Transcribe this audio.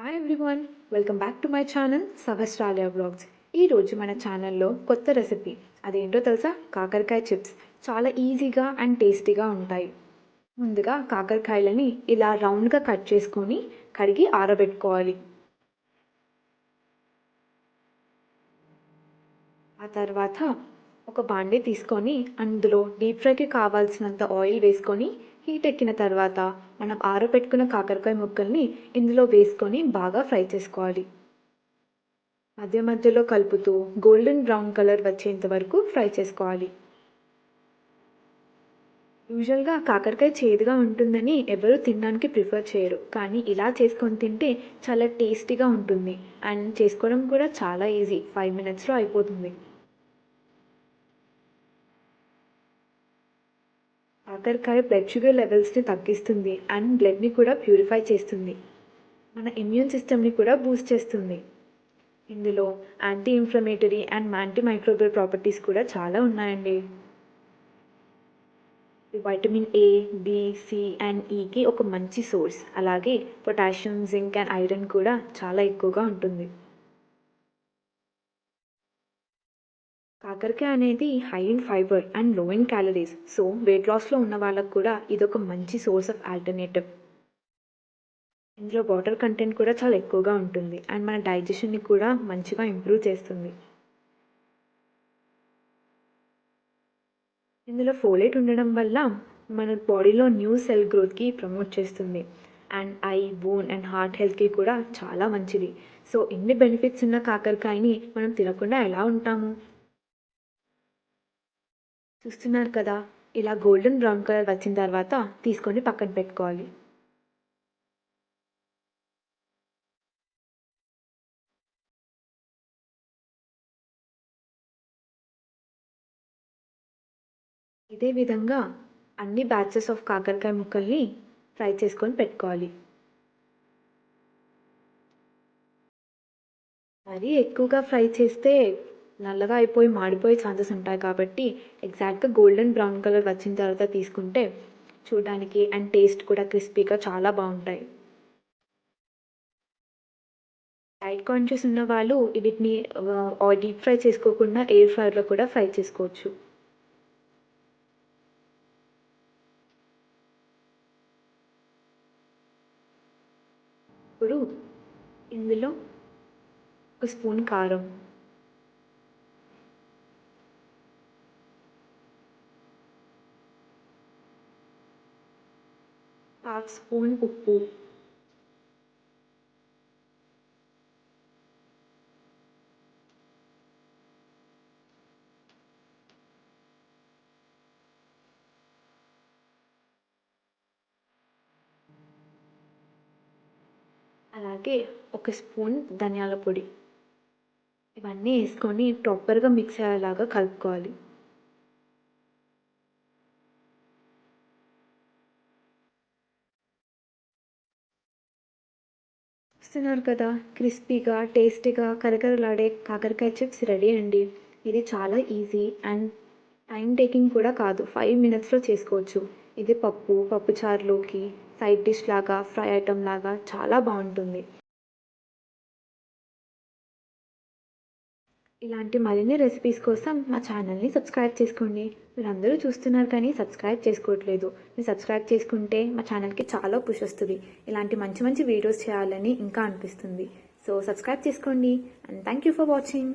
Hi everyone, welcome back to my channel Sahasralaya blogs. ఈరోజు మన ఛానల్లో కొత్త రెసిపీ, అదేంటో తెలుసా? కాకరకాయ చిప్స్. చాలా ఈజీగా అండ్ టేస్టీగా ఉంటాయి. ముందుగా కాకరకాయలని ఇలా రౌండ్గా కట్ చేసుకొని కడిగి ఆరబెట్టుకోవాలి. ఆ తర్వాత ఒక బాండీ తీసుకొని అందులో డీప్ ఫ్రైకి కావాల్సినంత ఆయిల్ వేసుకొని హీట్ ఎక్కిన తర్వాత మనం ఆరబెట్టుకున్న కాకరకాయ ముక్కల్ని ఇందులో వేసుకొని బాగా ఫ్రై చేసుకోవాలి. మధ్య మధ్యలో కలుపుతూ గోల్డెన్ బ్రౌన్ కలర్ వచ్చేంత వరకు ఫ్రై చేసుకోవాలి. యూజువల్గా కాకరకాయ చేదుగా ఉంటుందని ఎవరు తినడానికి ప్రిఫర్ చేయరు, కానీ ఇలా చేసుకొని తింటే చాలా టేస్టీగా ఉంటుంది అండ్ చేసుకోవడం కూడా చాలా ఈజీ. 5 మినిట్స్లో అయిపోతుంది. కాకరకాయ బ్లడ్ షుగర్ లెవెల్స్ని తగ్గిస్తుంది అండ్ బ్లడ్ని కూడా ప్యూరిఫై చేస్తుంది. మన ఇమ్యూన్ సిస్టమ్ని కూడా బూస్ట్ చేస్తుంది. ఇందులో anti inflammatory and anti microbial properties కూడా చాలా ఉన్నాయండి. Vitamin A, B, C and ఈకి ఒక మంచి సోర్స్. అలాగే పొటాషియం, జింక్ అండ్ ఐరన్ కూడా చాలా ఎక్కువగా ఉంటుంది. కాకరకాయ అనేది హై ఇన్ ఫైబర్ అండ్ లో ఇన్ క్యాలరీస్. సో వెయిట్ లాస్లో ఉన్న వాళ్ళకు కూడా ఇదొక మంచి సోర్స్ ఆఫ్ ఆల్టర్నేటివ్. ఇందులో వాటర్ కంటెంట్ కూడా చాలా ఎక్కువగా ఉంటుంది అండ్ మన డైజెషన్ని కూడా మంచిగా ఇంప్రూవ్ చేస్తుంది. ఇందులో ఫోలేట్ ఉండడం వల్ల మన బాడీలో న్యూ సెల్ గ్రోత్కి ప్రమోట్ చేస్తుంది and I, bone and heart హెల్త్కి కూడా చాలా మంచిది. సో ఇన్ని బెనిఫిట్స్ ఉన్న కాకరకాయని మనం తినకుండా ఎలా ఉంటాము? చూస్తున్నారు కదా, ఇలా గోల్డెన్ బ్రౌన్ కలర్ వచ్చిన తర్వాత తీసుకొని పక్కన పెట్టుకోవాలి. ఇదే విధంగా అన్ని బ్యాచెస్ ఆఫ్ కాకరకాయ ముక్కల్ని ఫ్రై చేసుకొని పెట్టుకోవాలి. మరీ ఎక్కువగా ఫ్రై చేస్తే నల్లగా అయిపోయి మాడిపోయే ఛాన్సెస్ ఉంటాయి, కాబట్టి ఎగ్జాక్ట్గా గోల్డెన్ బ్రౌన్ కలర్ వచ్చిన తర్వాత తీసుకుంటే చూడడానికి అండ్ టేస్ట్ కూడా క్రిస్పీగా చాలా బాగుంటాయి. డైట్ కాన్షియస్ ఉన్న వాళ్ళు వీటిని డీప్ ఫ్రై చేసుకోకుండా ఎయిర్ ఫ్రైలో కూడా ఫ్రై చేసుకోవచ్చు. ఇప్పుడు ఇందులో ఒక స్పూన్ కారం, హాఫ్ స్పూన్ ఉప్పు, అలాగే ఒక స్పూన్ ధనియాల పొడి, ఇవన్నీ వేసుకొని ప్రాపర్గా మిక్స్ అయ్యేలాగా కలుపుకోవాలి. చూస్తున్నారు కదా, క్రిస్పీగా టేస్టీగా కరకరలాడే కాకరకాయ చిప్స్ రెడీ అండి. ఇది చాలా ఈజీ అండ్ టైం టేకింగ్ కూడా కాదు. 5 మినిట్స్లో చేసుకోవచ్చు. ఇది పప్పుచారులోకి సైడ్ డిష్ లాగా, ఫ్రై ఐటమ్ లాగా చాలా బాగుంటుంది. ఇలాంటి మరిన్ని రెసిపీస్ కోసం మా ఛానల్ని సబ్స్క్రైబ్ చేసుకోండి. మీరందరూ చూస్తున్నారు కానీ సబ్స్క్రైబ్ చేసుకోవట్లేదు. మీరు సబ్స్క్రైబ్ చేసుకుంటే మా ఛానల్కి చాలా పుష్ వస్తుంది. ఇలాంటి మంచి మంచి వీడియోస్ చేయాలని ఇంకా అనిపిస్తుంది. సో సబ్స్క్రైబ్ చేసుకోండి and thank you for watching.